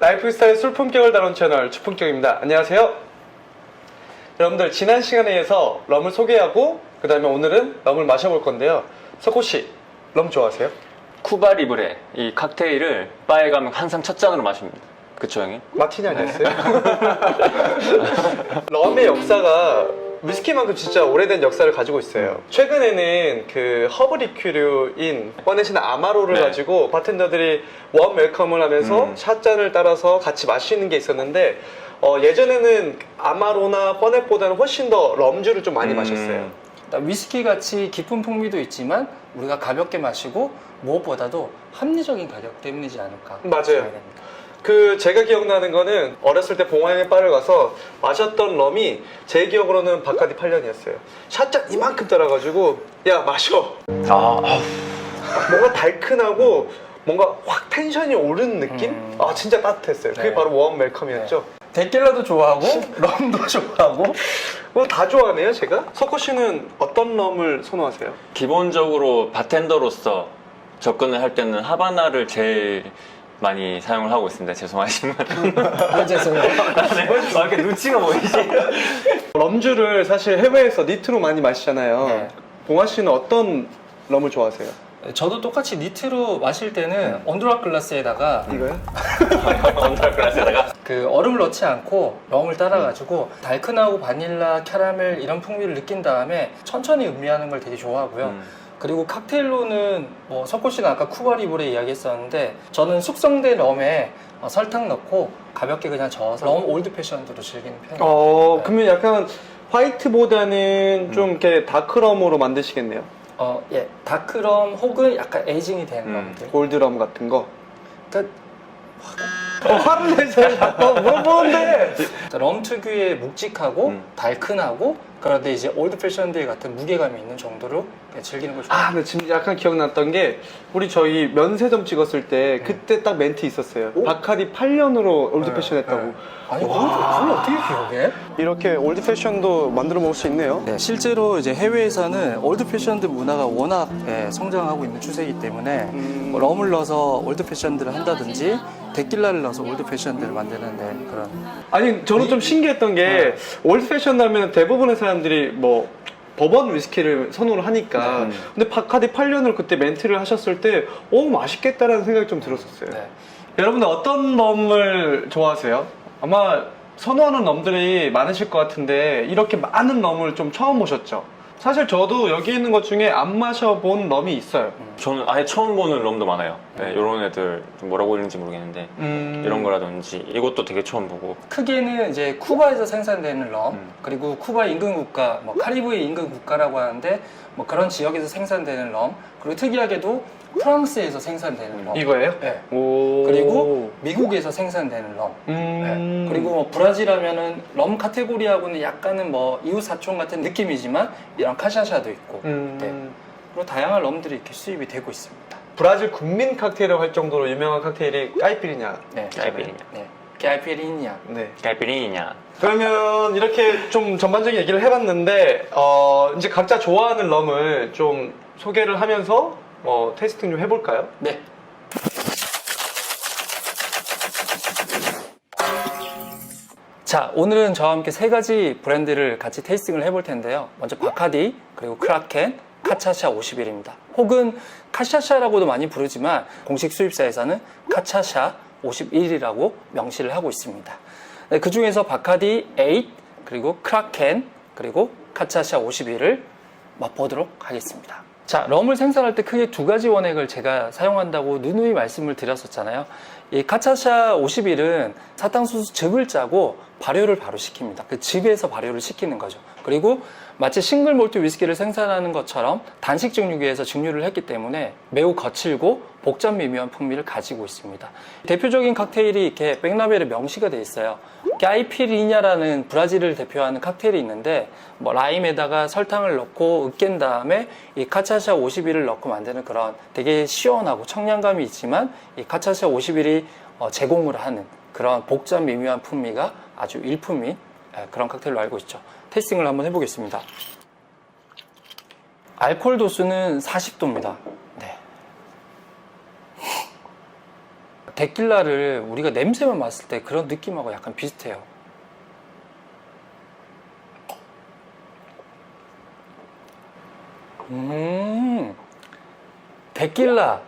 라이프스타일 술 품격을 다룬 채널 주품격입니다. 안녕하세요. 여러분들 지난 시간에 이어서 럼을 소개하고 그 다음에 오늘은 럼을 마셔볼 건데요. 석호씨, 럼 좋아하세요? 쿠바 리브레 이 칵테일을 바에 가면 항상 첫 잔으로 마십니다. 그쵸 형님? 마티니 아니었어요? 럼의 역사가 위스키만큼 진짜 오래된 역사를 가지고 있어요. 최근에는 그 허브 리큐류인 꺼내시는 아마로를 네. 가지고 바텐더들이 웜 웰컴을 하면서 샷잔을 따라서 같이 마시는 게 있었는데 예전에는 아마로나 퍼넥보다는 훨씬 더 럼주를 좀 많이 마셨어요. 위스키 같이 깊은 풍미도 있지만 우리가 가볍게 마시고 무엇보다도 합리적인 가격 때문이지 않을까 맞아요. 생각합니다. 그 제가 기억나는 거는 어렸을 때 봉화영의 바를 가서 마셨던 럼이 제 기억으로는 바카디 8년이었어요. 샷잔 이만큼 따라가지고 야 마셔. 뭔가 달큰하고 뭔가 확 텐션이 오르는 느낌? 아 진짜 따뜻했어요. 그게 네. 바로 웜 웰컴이었죠. 데킬라도 좋아하고 럼도 좋아하고 다 좋아하네요 제가. 석호 씨는 어떤 럼을 선호하세요? 기본적으로 바텐더로서 접근을 할 때는 하바나를 제일 많이 사용을 하고 있습니다. 죄송하지만. 죄송해요. 이렇게 눈치가 보이지? 럼주를 사실 해외에서 니트로 많이 마시잖아요. 네. 봉화 씨는 어떤 럼을 좋아하세요? 저도 똑같이 니트로 마실 때는 언더락 글라스에다가 이거요? 언더락 클래스에다가 그 얼음을 넣지 않고 럼을 따라가지고 달큰하고 바닐라, 캐러멜 이런 풍미를 느낀 다음에 천천히 음미하는 걸 되게 좋아하고요. 그리고 칵테일로는 뭐 석호 씨가 아까 쿠바 리브레 이야기했었는데 저는 숙성된 럼에 설탕 넣고 가볍게 그냥 저어서 럼 올드 패션으로 즐기는 편이에요. 네. 그러면 약간 화이트보다는 좀 이렇게 다크럼으로 만드시겠네요. 예, 다크럼 혹은 약간 에이징이 된 럼들. 골드럼 같은 거. 그러니까 화를 내세요. 물어보는데. 럼 특유의 묵직하고 달큰하고 그런데 이제 올드 패션들 같은 무게감이 있는 정도로 즐기는 걸 좋아해요. 근데 지금 약간 기억났던 게 우리 저희 면세점 찍었을 때 그때 딱 멘트 있었어요. 바카디 8년으로 올드 패션 했다고. 아니 그걸 어떻게 기억해? 이렇게 올드 패션도 만들어 먹을 수 있네요. 네, 실제로 이제 해외에서는 올드 패션드 문화가 워낙 성장하고 있는 추세이기 때문에 뭐 럼을 넣어서 올드 패션드를 한다든지 데킬라를 넣어서 올드 패션드를 만드는 그런. 아니 저는 좀 신기했던 게 올드 패션 하면 대부분의 사람들이 뭐 버번 위스키를 선호를 하니까 근데 바카디 8년을 그때 멘트를 하셨을 때 맛있겠다라는 생각이 좀 들었었어요. 네. 여러분들 어떤 럼을 좋아하세요? 아마 선호하는 럼들이 많으실 것 같은데 이렇게 많은 럼을 좀 처음 보셨죠? 사실 저도 여기 있는 것 중에 안 마셔본 럼이 있어요. 저는 아예 처음 보는 럼도 많아요. 네, 이런 애들 좀 뭐라고 읽는지 모르겠는데 이런 거라든지 이것도 되게 처음 보고. 크게는 이제 쿠바에서 생산되는 럼 그리고 쿠바 인근 국가, 뭐 카리브해 인근 국가라고 하는데 뭐 그런 지역에서 생산되는 럼 그리고 특이하게도 프랑스에서 생산되는 럼. 이거예요? 네. 오. 그리고 미국에서 생산되는 럼. 네. 그리고 뭐 브라질 하면은 럼 카테고리하고는 약간은 뭐 이웃사촌 같은 느낌이지만 이런 카샤샤도 있고 네. 그리고 다양한 럼들이 이렇게 수입이 되고 있습니다. 브라질 국민 칵테일이라고 할 정도로 유명한 칵테일이 까이피리냐. 네. 까이피리냐. 네. 까이피리냐. 네. 까이피리냐. 그러면 이렇게 좀 전반적인 얘기를 해봤는데 이제 각자 좋아하는 럼을 좀 소개를 하면서 테이스팅 좀 해볼까요? 네. 자, 오늘은 저와 함께 세 가지 브랜드를 같이 테이스팅을 해볼 텐데요. 먼저 바카디, 그리고 크라켄, 카차샤 51입니다. 혹은 카샤샤라고도 많이 부르지만 공식 수입사에서는 카차샤 51이라고 명시를 하고 있습니다. 네, 그 중에서 바카디 8, 그리고 크라켄, 그리고 카차샤 51을 맛보도록 하겠습니다. 자, 럼을 생산할 때 크게 두 가지 원액을 제가 사용한다고 누누이 말씀을 드렸었잖아요. 이 카차샤 51은 사탕수수 즙을 짜고 발효를 바로 시킵니다. 그 즙에서 발효를 시키는 거죠. 그리고 마치 싱글 몰트 위스키를 생산하는 것처럼 단식 증류기에서 증류를 했기 때문에 매우 거칠고 복잡 미묘한 풍미를 가지고 있습니다. 대표적인 칵테일이 이렇게 백라벨에 명시가 되어 있어요. 까이피리냐라는 브라질을 대표하는 칵테일이 있는데 뭐 라임에다가 설탕을 넣고 으깬 다음에 이 카차샤 51을 넣고 만드는 그런 되게 시원하고 청량감이 있지만 이 카차샤 51이 제공을 하는 그런 복잡 미묘한 풍미가 아주 일품인 그런 칵테일로 알고 있죠. 테이스팅을 한번 해보겠습니다. 알코올 도수는 40도입니다. 네. 데킬라를 우리가 냄새만 맡을 때 그런 느낌하고 약간 비슷해요. 데킬라,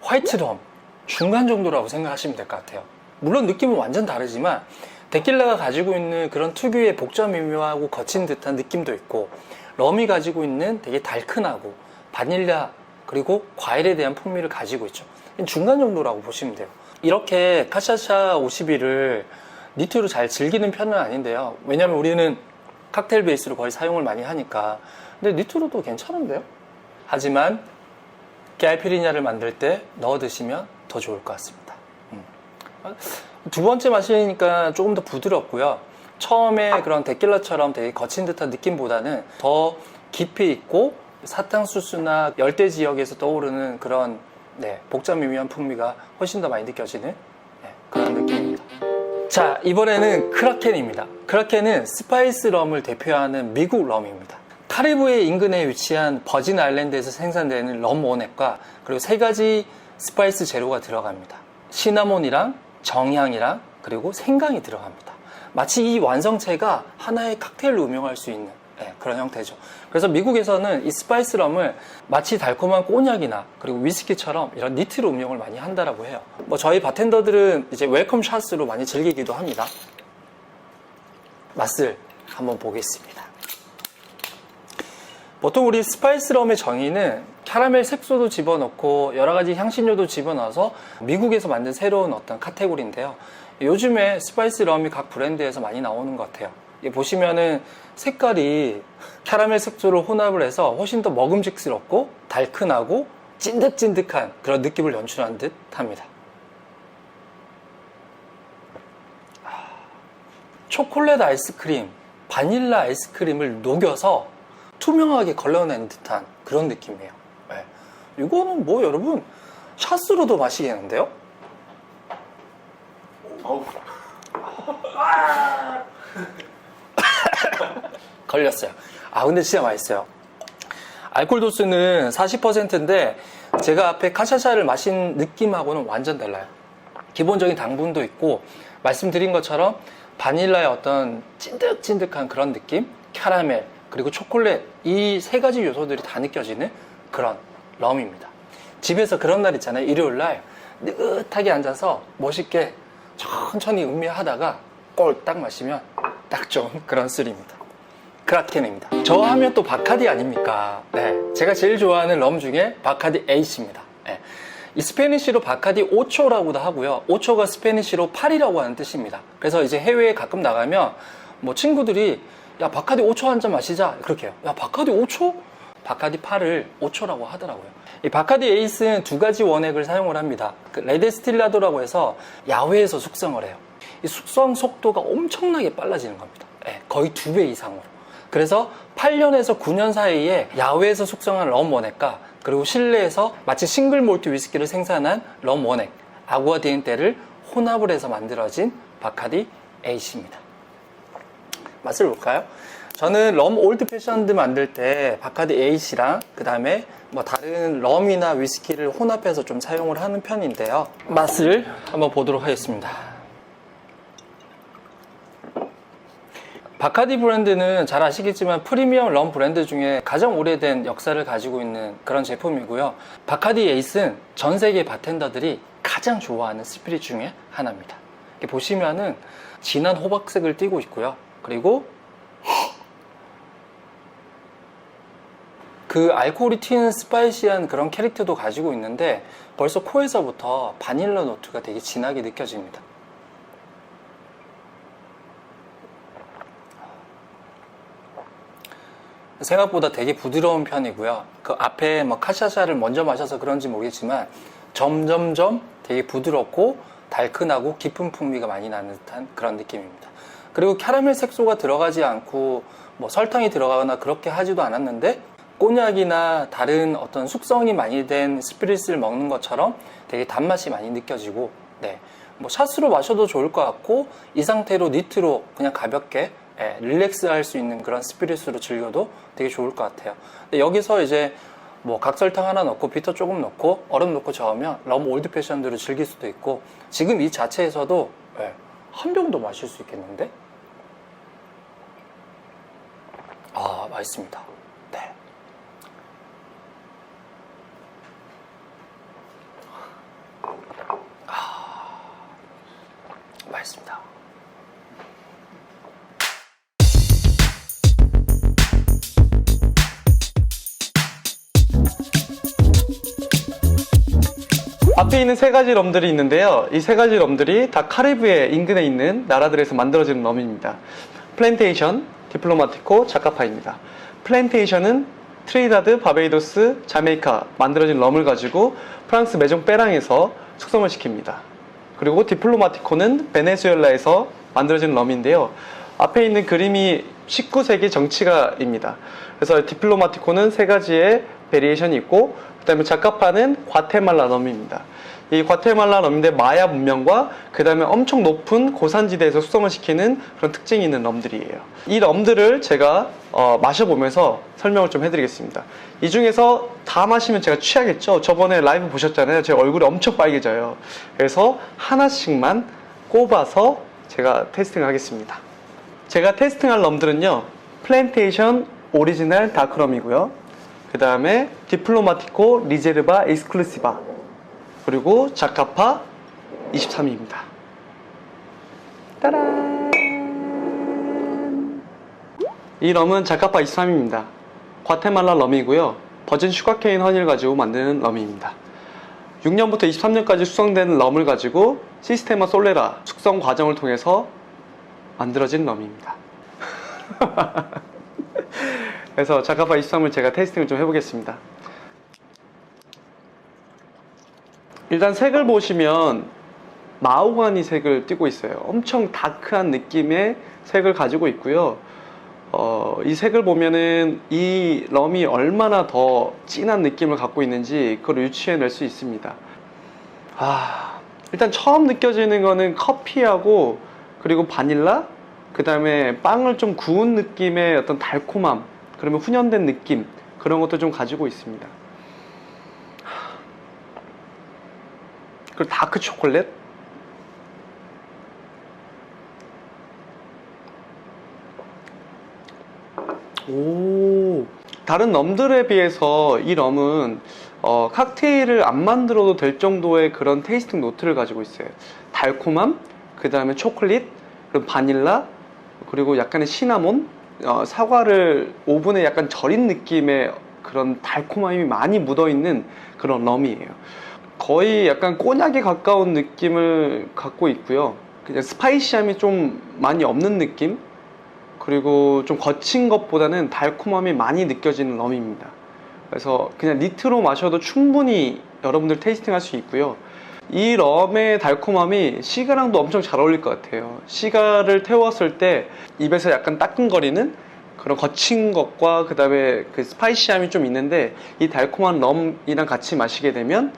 화이트럼 중간 정도라고 생각하시면 될 것 같아요. 물론 느낌은 완전 다르지만 데킬라가 가지고 있는 그런 특유의 복잡 미묘하고 거친 듯한 느낌도 있고, 럼이 가지고 있는 되게 달큰하고 바닐라 그리고 과일에 대한 풍미를 가지고 있죠. 중간 정도라고 보시면 돼요. 이렇게 카샤샤 51을 니트로 잘 즐기는 편은 아닌데요. 왜냐면 우리는 칵테일 베이스로 거의 사용을 많이 하니까. 근데 니트로도 괜찮은데요. 하지만 깨알피리냐를 만들 때 넣어 드시면 더 좋을 것 같습니다. 두 번째 마시니까 조금 더 부드럽고요. 처음에 그런 데킬라처럼 되게 거친 듯한 느낌보다는 더 깊이 있고 사탕수수나 열대 지역에서 떠오르는 그런 복잡 미묘한 풍미가 훨씬 더 많이 느껴지는 그런 느낌입니다. 자, 이번에는 크라켄입니다. 크라켄은 스파이스 럼을 대표하는 미국 럼입니다. 카리브해 인근에 위치한 버진 아일랜드에서 생산되는 럼 원액과 그리고 3가지 스파이스 재료가 들어갑니다. 시나몬이랑 정향이랑 그리고 생강이 들어갑니다. 마치 이 완성체가 하나의 칵테일로 음용할 수 있는 그런 형태죠. 그래서 미국에서는 이 스파이스 럼을 마치 달콤한 꼬냑이나 그리고 위스키처럼 이런 니트로 음용을 많이 한다라고 해요. 저희 바텐더들은 이제 웰컴 샷으로 많이 즐기기도 합니다. 맛을 한번 보겠습니다. 보통 우리 스파이스 럼의 정의는 캐러멜 색소도 집어넣고 여러 가지 향신료도 집어넣어서 미국에서 만든 새로운 어떤 카테고리인데요. 요즘에 스파이스 럼이 각 브랜드에서 많이 나오는 것 같아요. 보시면은 색깔이 캐러멜 색소를 혼합을 해서 훨씬 더 먹음직스럽고 달큰하고 찐득찐득한 그런 느낌을 연출한 듯 합니다. 초콜릿 아이스크림, 바닐라 아이스크림을 녹여서 투명하게 걸러낸 듯한 그런 느낌이에요. 이거는 여러분 샷으로도 마시겠는데요? 걸렸어요. 근데 진짜 맛있어요. 알코올 도수는 40%인데 제가 앞에 카샤샤를 마신 느낌하고는 완전 달라요. 기본적인 당분도 있고 말씀드린 것처럼 바닐라의 어떤 찐득찐득한 그런 느낌, 캐러멜, 그리고 초콜릿, 이 3가지 요소들이 다 느껴지는 그런 럼입니다. 집에서 그런 날 있잖아요. 일요일날 느긋하게 앉아서 멋있게 천천히 음미하다가 꼴딱 마시면 딱 좋은 그런 술입니다. 크라켄입니다. 저 하면 또 바카디 아닙니까? 제가 제일 좋아하는 럼 중에 바카디 에이스입니다. 이 스페니쉬로 바카디 오초라고도 하고요. 오초가 스페니쉬로 8이라고 하는 뜻입니다. 그래서 이제 해외에 가끔 나가면 친구들이 야, 바카디 5초 한 잔 마시자. 그렇게 해요. 야, 바카디 5초? 바카디 8을 5초라고 하더라고요. 이 바카디 에이스는 2가지 원액을 사용을 합니다. 레데스틸라도라고 해서 야외에서 숙성을 해요. 이 숙성 속도가 엄청나게 빨라지는 겁니다. 거의 2배 이상으로. 그래서 8년에서 9년 사이에 야외에서 숙성한 럼 원액과 그리고 실내에서 마치 싱글 몰트 위스키를 생산한 럼 원액, 아구아디엔테를 혼합을 해서 만들어진 바카디 에이스입니다. 맛을 볼까요? 저는 럼 올드 패션드 만들 때 바카디 에이시랑 그 다음에 다른 럼이나 위스키를 혼합해서 좀 사용을 하는 편인데요. 맛을 한번 보도록 하겠습니다. 바카디 브랜드는 잘 아시겠지만 프리미엄 럼 브랜드 중에 가장 오래된 역사를 가지고 있는 그런 제품이고요. 바카디 에이스는 전 세계 바텐더들이 가장 좋아하는 스피릿 중에 하나입니다. 이렇게 보시면은 진한 호박색을 띠고 있고요. 그리고 그 알코올이 튀는 스파이시한 그런 캐릭터도 가지고 있는데 벌써 코에서부터 바닐라 노트가 되게 진하게 느껴집니다. 생각보다 되게 부드러운 편이고요. 그 앞에 카샤샤를 먼저 마셔서 그런지 모르겠지만 점점점 되게 부드럽고 달큰하고 깊은 풍미가 많이 나는 듯한 그런 느낌입니다. 그리고 캐러멜 색소가 들어가지 않고 설탕이 들어가거나 그렇게 하지도 않았는데 꼬냑이나 다른 어떤 숙성이 많이 된 스피릿을 먹는 것처럼 되게 단맛이 많이 느껴지고 샷으로 마셔도 좋을 것 같고 이 상태로 니트로 그냥 가볍게 릴렉스 할 수 있는 그런 스피릿으로 즐겨도 되게 좋을 것 같아요. 여기서 이제 뭐 각설탕 하나 넣고 비터 조금 넣고 얼음 넣고 저으면 럼 올드 패션대로 즐길 수도 있고, 지금 이 자체에서도 한 병도 마실 수 있겠는데? 아, 맛있습니다. 네. 맛있습니다. 앞에 있는 세 가지 럼들이 있는데요. 이 세 가지 럼들이 다 카리브해 인근에 있는 나라들에서 만들어진 럼입니다. 플랜테이션, 디플로마티코, 자카파입니다. 플랜테이션은 트리니다드, 바베이도스, 자메이카 만들어진 럼을 가지고 프랑스 메종 빼랑에서 숙성을 시킵니다. 그리고 디플로마티코는 베네수엘라에서 만들어진 럼인데요. 앞에 있는 그림이 19세기 정치가입니다. 그래서 디플로마티코는 세 가지의 베리에이션이 있고, 그 다음에 자카파는 과테말라 럼입니다. 이 과테말라 럼인데 마야 문명과 그 다음에 엄청 높은 고산지대에서 숙성을 시키는 그런 특징이 있는 럼들이에요. 이 럼들을 제가 마셔보면서 설명을 좀 해드리겠습니다. 이 중에서 다 마시면 제가 취하겠죠? 저번에 라이브 보셨잖아요. 제 얼굴이 엄청 빨개져요. 그래서 하나씩만 꼽아서 제가 테스팅을 하겠습니다. 제가 테스팅할 럼들은요, 플랜테이션 오리지널 다크럼이고요, 그 다음에 디플로마티코 리제르바 익스클루시바, 그리고 자카파 23입니다. 따란! 이 럼은 자카파 23입니다. 과테말라 럼이고요, 버진 슈가케인 허니를 가지고 만드는 럼입니다. 6년부터 23년까지 숙성된 럼을 가지고 시스테마 솔레라 숙성 과정을 통해서 만들어진 럼입니다. 그래서 자카파 23을 제가 테이스팅을 좀 해보겠습니다. 일단 색을 보시면 마호가니 색을 띠고 있어요. 엄청 다크한 느낌의 색을 가지고 있고요. 이 색을 보면은 이 럼이 얼마나 더 진한 느낌을 갖고 있는지 그걸 유추해낼 수 있습니다. 일단 처음 느껴지는 거는 커피하고 그리고 바닐라, 그 다음에 빵을 좀 구운 느낌의 어떤 달콤함, 그러면 훈연된 느낌, 그런 것도 좀 가지고 있습니다. 그리고 다크 초콜릿, 다른 럼들에 비해서 이 럼은 칵테일을 안 만들어도 될 정도의 그런 테이스팅 노트를 가지고 있어요. 달콤함, 그 다음에 초콜릿, 그리고 바닐라, 그리고 약간의 시나몬, 사과를 오븐에 약간 절인 느낌의 그런 달콤함이 많이 묻어있는 그런 럼이에요. 거의 약간 꼬냑에 가까운 느낌을 갖고 있고요. 그냥 스파이시함이 좀 많이 없는 느낌? 그리고 좀 거친 것보다는 달콤함이 많이 느껴지는 럼입니다. 그래서 그냥 니트로 마셔도 충분히 여러분들 테이스팅 할 수 있고요. 이 럼의 달콤함이 시가랑도 엄청 잘 어울릴 것 같아요. 시가를 태웠을 때 입에서 약간 따끔거리는 그런 거친 것과 그 다음에 그 스파이시함이 좀 있는데, 이 달콤한 럼이랑 같이 마시게 되면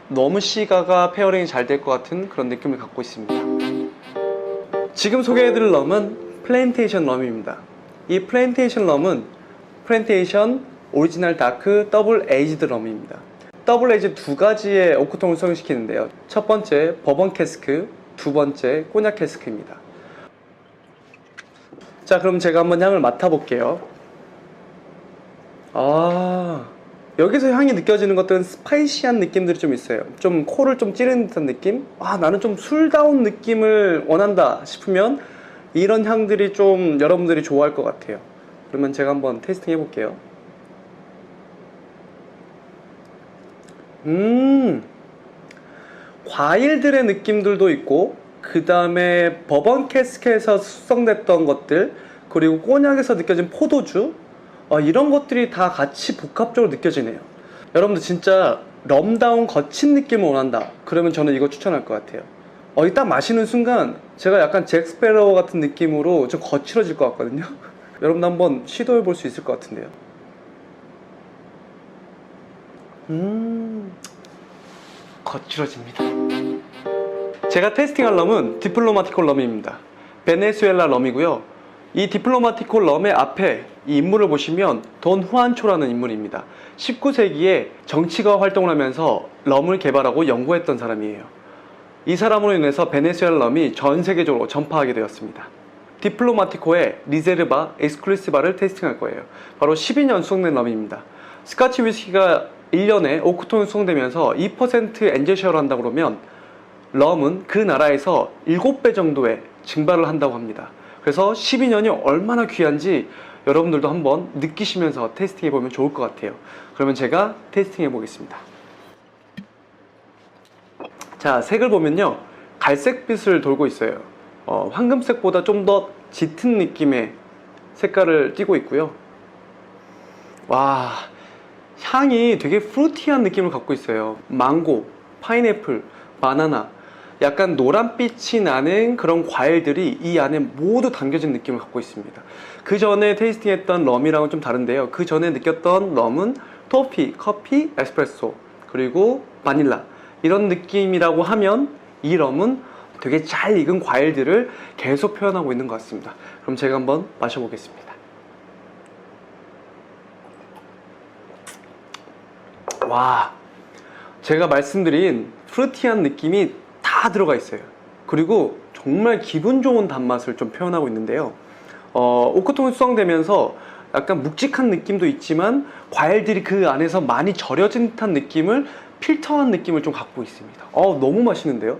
너무 시가가 페어링이 잘 될 것 같은 그런 느낌을 갖고 있습니다. 지금 소개해드릴 럼은 플랜테이션 럼입니다. 이 플랜테이션 럼은 플랜테이션 오리지널 다크 더블 에이지드 럼입니다. 더블 에이지 두 가지의 오크통을 수정시키는데요. 첫 번째 버번 캐스크, 두 번째 꼬냑 캐스크입니다. 자, 그럼 제가 한번 향을 맡아볼게요. 여기서 향이 느껴지는 것들은 스파이시한 느낌들이 좀 있어요. 좀 코를 좀 찌르는 듯한 느낌? 나는 좀 술다운 느낌을 원한다 싶으면 이런 향들이 좀 여러분들이 좋아할 것 같아요. 그러면 제가 한번 테이스팅 해볼게요. 과일들의 느낌들도 있고, 그 다음에 버번 캐스크에서 숙성됐던 것들, 그리고 꼬냑에서 느껴진 포도주, 이런 것들이 다 같이 복합적으로 느껴지네요. 여러분들 진짜 럼다운 거친 느낌을 원한다, 그러면 저는 이거 추천할 것 같아요. 이 딱 마시는 순간 제가 약간 잭 스패로우 같은 느낌으로 좀 거칠어질 것 같거든요. 여러분 한번 시도해 볼 수 있을 것 같은데요. 거칠어집니다. 제가 테이스팅할 럼은 디플로마티코 럼입니다. 베네수엘라 럼이고요. 이 디플로마티코 럼의 앞에 이 인물을 보시면 돈 후안초라는 인물입니다. 19세기에 정치가 활동을 하면서 럼을 개발하고 연구했던 사람이에요. 이 사람으로 인해서 베네수엘라 럼이 전 세계적으로 전파하게 되었습니다. 디플로마티코의 리제르바, 엑스클루시바를 테이스팅할 거예요. 바로 12년 수송된 럼입니다. 스카치 위스키가 1년에 5톤 수송되면서 2% 엔젤 쉐어를 한다고 그러면 럼은 그 나라에서 7배 정도의 증발을 한다고 합니다. 그래서 12년이 얼마나 귀한지 여러분들도 한번 느끼시면서 테이스팅 해보면 좋을 것 같아요. 그러면 제가 테이스팅 해보겠습니다. 자, 색을 보면요, 갈색빛을 돌고 있어요. 황금색보다 좀 더 짙은 느낌의 색깔을 띠고 있고요. 와, 향이 되게 프루티한 느낌을 갖고 있어요. 망고, 파인애플, 바나나, 약간 노란빛이 나는 그런 과일들이 이 안에 모두 담겨진 느낌을 갖고 있습니다. 그 전에 테이스팅했던 럼이랑은 좀 다른데요. 그 전에 느꼈던 럼은 토피, 커피, 에스프레소, 그리고 바닐라, 이런 느낌이라고 하면 이 럼은 되게 잘 익은 과일들을 계속 표현하고 있는 것 같습니다. 그럼 제가 한번 마셔보겠습니다. 와, 제가 말씀드린 프루티한 느낌이 다 들어가 있어요. 그리고 정말 기분 좋은 단맛을 좀 표현하고 있는데요. 오크통이 수성되면서 약간 묵직한 느낌도 있지만 과일들이 그 안에서 많이 절여진 듯한 느낌을 필터한 느낌을 좀 갖고 있습니다. 너무 맛있는데요.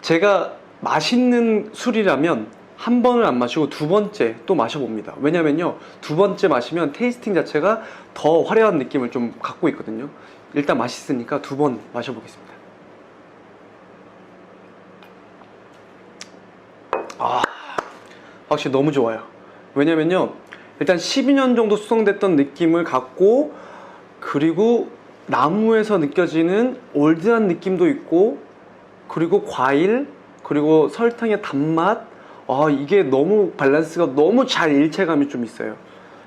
제가 맛있는 술이라면 한 번을 안 마시고 두 번째 또 마셔봅니다. 왜냐면요, 두 번째 마시면 테이스팅 자체가 더 화려한 느낌을 좀 갖고 있거든요. 일단 맛있으니까 두 번 마셔보겠습니다. 확실히 너무 좋아요. 왜냐면요, 일단 12년 정도 수성됐던 느낌을 갖고, 그리고 나무에서 느껴지는 올드한 느낌도 있고, 그리고 과일, 그리고 설탕의 단맛, 이게 너무 밸런스가 너무 잘 일체감이 좀 있어요.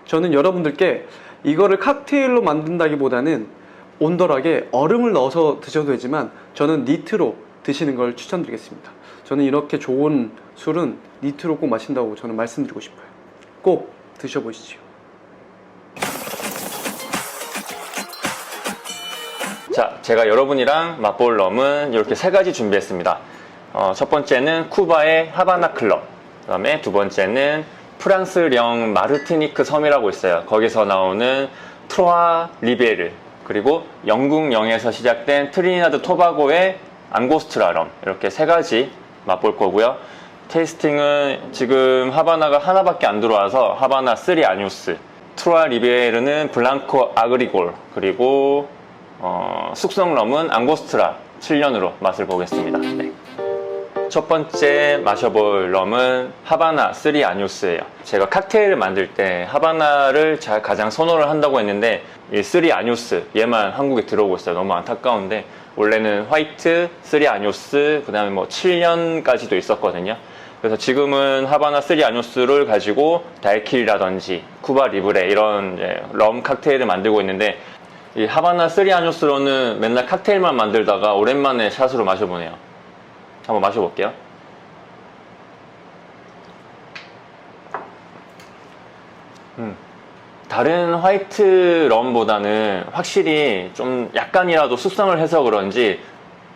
저는 여러분들께 이거를 칵테일로 만든다기보다는 온더락에 얼음을 넣어서 드셔도 되지만 저는 니트로 드시는 걸 추천드리겠습니다. 저는 이렇게 좋은 술은 니트로 꼭 마신다고 저는 말씀드리고 싶어요. 꼭 드셔보시죠. 자, 제가 여러분이랑 맛볼 럼은 이렇게 세 가지 준비했습니다. 첫 번째는 쿠바의 하바나 클럽, 그 다음에 두 번째는 프랑스령 마르티니크 섬이라고 있어요. 거기서 나오는 트로아 리베르, 그리고 영국령에서 시작된 트리니다드 토바고의 앙고스트라 럼, 이렇게 세 가지 맛볼 거고요. 테이스팅은 지금 하바나가 하나밖에 안 들어와서 하바나 3 아뉴스, 트로아 리베르는 블랑코 아그리골, 그리고 숙성 럼은 앙고스트라 7년으로 맛을 보겠습니다. 네. 첫 번째 마셔볼 럼은 하바나 3 아뉴스예요. 제가 칵테일을 만들 때 하바나를 가장 선호를 한다고 했는데 이 3 아뉴스, 얘만 한국에 들어오고 있어요. 너무 안타까운데 원래는 화이트, 3 아뉴스, 그 다음에 뭐 7년까지도 있었거든요. 그래서 지금은 하바나 3 아뉴스를 가지고 달킬이라든지 쿠바 리브레 이런 럼 칵테일을 만들고 있는데, 이 하바나 3 아뉴스로는 맨날 칵테일만 만들다가 오랜만에 샷으로 마셔보네요. 한번 마셔볼게요. 다른 화이트 럼보다는 확실히 좀 약간이라도 숙성을 해서 그런지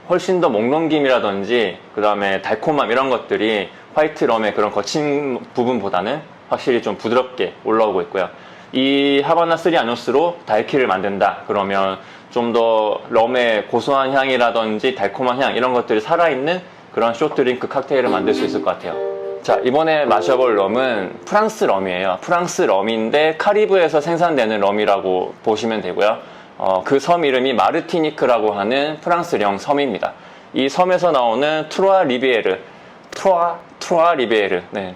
훨씬 더 목넘김이라든지 그 다음에 달콤함 이런 것들이 화이트 럼의 그런 거친 부분보다는 확실히 좀 부드럽게 올라오고 있고요. 이 하바나 3 아뉴스로 달키를 만든다 그러면 좀 더 럼의 고소한 향이라든지 달콤한 향 이런 것들이 살아있는 그런 쇼트드링크 칵테일을 만들 수 있을 것 같아요. 자, 이번에 마셔볼 럼은 프랑스 럼이에요. 프랑스 럼인데 카리브에서 생산되는 럼이라고 보시면 되고요. 그 섬 이름이 마르티니크라고 하는 프랑스령 섬입니다. 이 섬에서 나오는 트로아 리베르, 트로아 리베르. 네.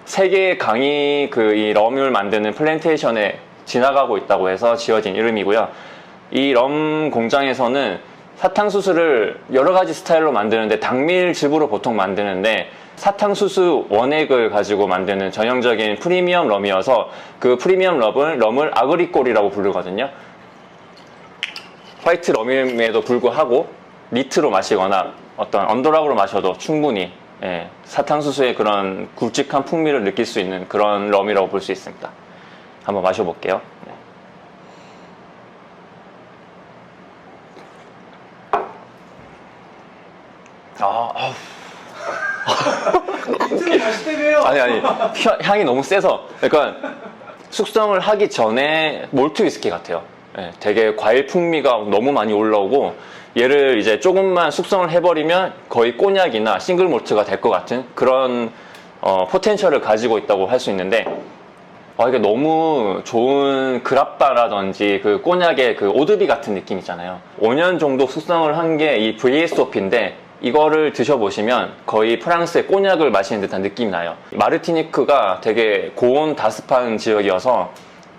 세 개의 강이 이 럼을 만드는 플랜테이션에 지나가고 있다고 해서 지어진 이름이고요. 이 럼 공장에서는 사탕수수를 여러 가지 스타일로 만드는데 당밀즙으로 보통 만드는데 사탕수수 원액을 가지고 만드는 전형적인 프리미엄 럼이어서 그 프리미엄 럼을 아그리꼴이라고 부르거든요. 화이트 럼임에도 불구하고 니트로 마시거나 어떤 언더락으로 마셔도 충분히 사탕수수의 그런 굵직한 풍미를 느낄 수 있는 그런 럼이라고 볼 수 있습니다. 한번 마셔볼게요. 네. 힌트는 다시 때려요. 아니 향이 너무 세서 약간 숙성을 하기 전에 몰트 위스키 같아요. 되게 과일 풍미가 너무 많이 올라오고 얘를 이제 조금만 숙성을 해버리면 거의 꼬냑이나 싱글 몰트가 될 것 같은 그런 포텐셜을 가지고 있다고 할 수 있는데 이게 너무 좋은 그라빠라든지 그 꼬냑의 그 오드비 같은 느낌 있잖아요. 5년 정도 숙성을 한 게 이 VSOP인데 이거를 드셔보시면 거의 프랑스의 꼬냑을 마시는 듯한 느낌이 나요. 마르티니크가 되게 고온 다습한 지역이어서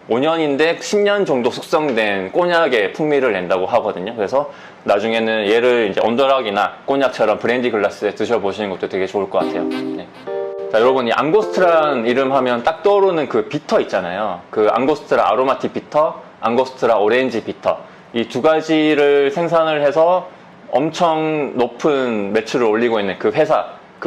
5년인데 10년 정도 숙성된 꼬냑의 풍미를 낸다고 하거든요. 그래서 나중에는 얘를 이제 언더락이나 꼬냑처럼 브랜디 글라스에 드셔보시는 것도 되게 좋을 것 같아요. 네. 자, 여러분, 이 앙고스트란 이름 하면 딱 떠오르는 그 비터 있잖아요. 그 앙고스트라 아로마틱 비터, 앙고스트라 오렌지 비터. 이 두 가지를 생산을 해서 엄청 높은 매출을 올리고 있는 그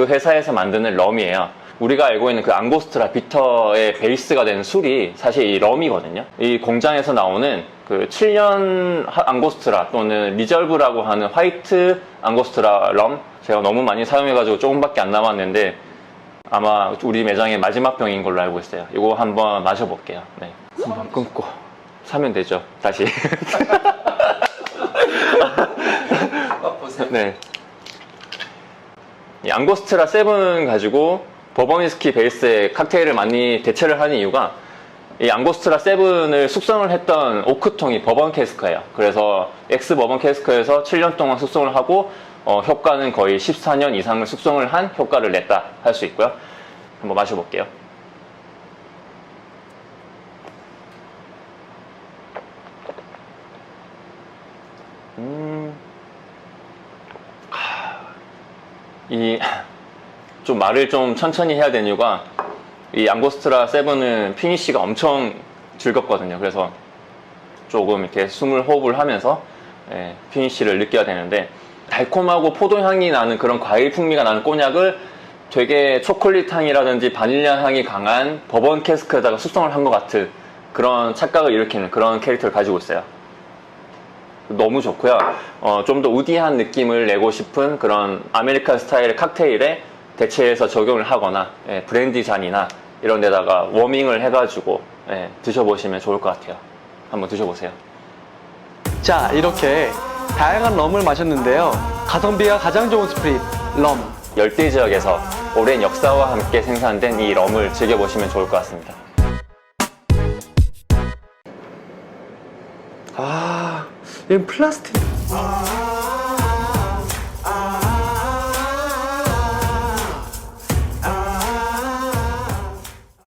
회사에서 만드는 럼이에요. 우리가 알고 있는 그 앙고스트라 비터의 베이스가 되는 술이 사실 이 럼이거든요. 이 공장에서 나오는 그 7년 앙고스트라 또는 리저브라고 하는 화이트 앙고스트라 럼, 제가 너무 많이 사용해가지고 조금밖에 안 남았는데 아마 우리 매장의 마지막 병인 걸로 알고 있어요. 이거 한번 마셔볼게요. 네. 한번 끊고 사면 되죠, 다시. 네. 이 앙고스트라 7 가지고 버번 위스키 베이스의 칵테일을 많이 대체를 하는 이유가 이 앙고스트라 7을 숙성을 했던 오크통이 버번 캐스크예요. 그래서 엑스 버번 캐스크에서 7년 동안 숙성을 하고 효과는 거의 14년 이상을 숙성을 한 효과를 냈다 할 수 있고요. 한번 마셔볼게요. 좀 말을 좀 천천히 해야 되는 이유가 이 앙고스트라 7은 피니쉬가 엄청 즐겁거든요. 그래서 조금 이렇게 숨을 호흡을 하면서 피니쉬를 느껴야 되는데 달콤하고 포도향이 나는 그런 과일 풍미가 나는 꼬냑을 되게 초콜릿 향이라든지 바닐라 향이 강한 버번 캐스크에다가 숙성을 한 것 같은 그런 착각을 일으키는 그런 캐릭터를 가지고 있어요. 너무 좋고요. 좀 더 우디한 느낌을 내고 싶은 그런 아메리칸 스타일의 칵테일에 대체해서 적용을 하거나 브랜디 잔이나 이런 데다가 워밍을 해가지고 드셔보시면 좋을 것 같아요. 한번 드셔보세요. 자, 이렇게 다양한 럼을 마셨는데요. 가성비가 가장 좋은 스프릿, 럼. 열대 지역에서 오랜 역사와 함께 생산된 이 럼을 즐겨보시면 좋을 것 같습니다. 이건 플라스틱.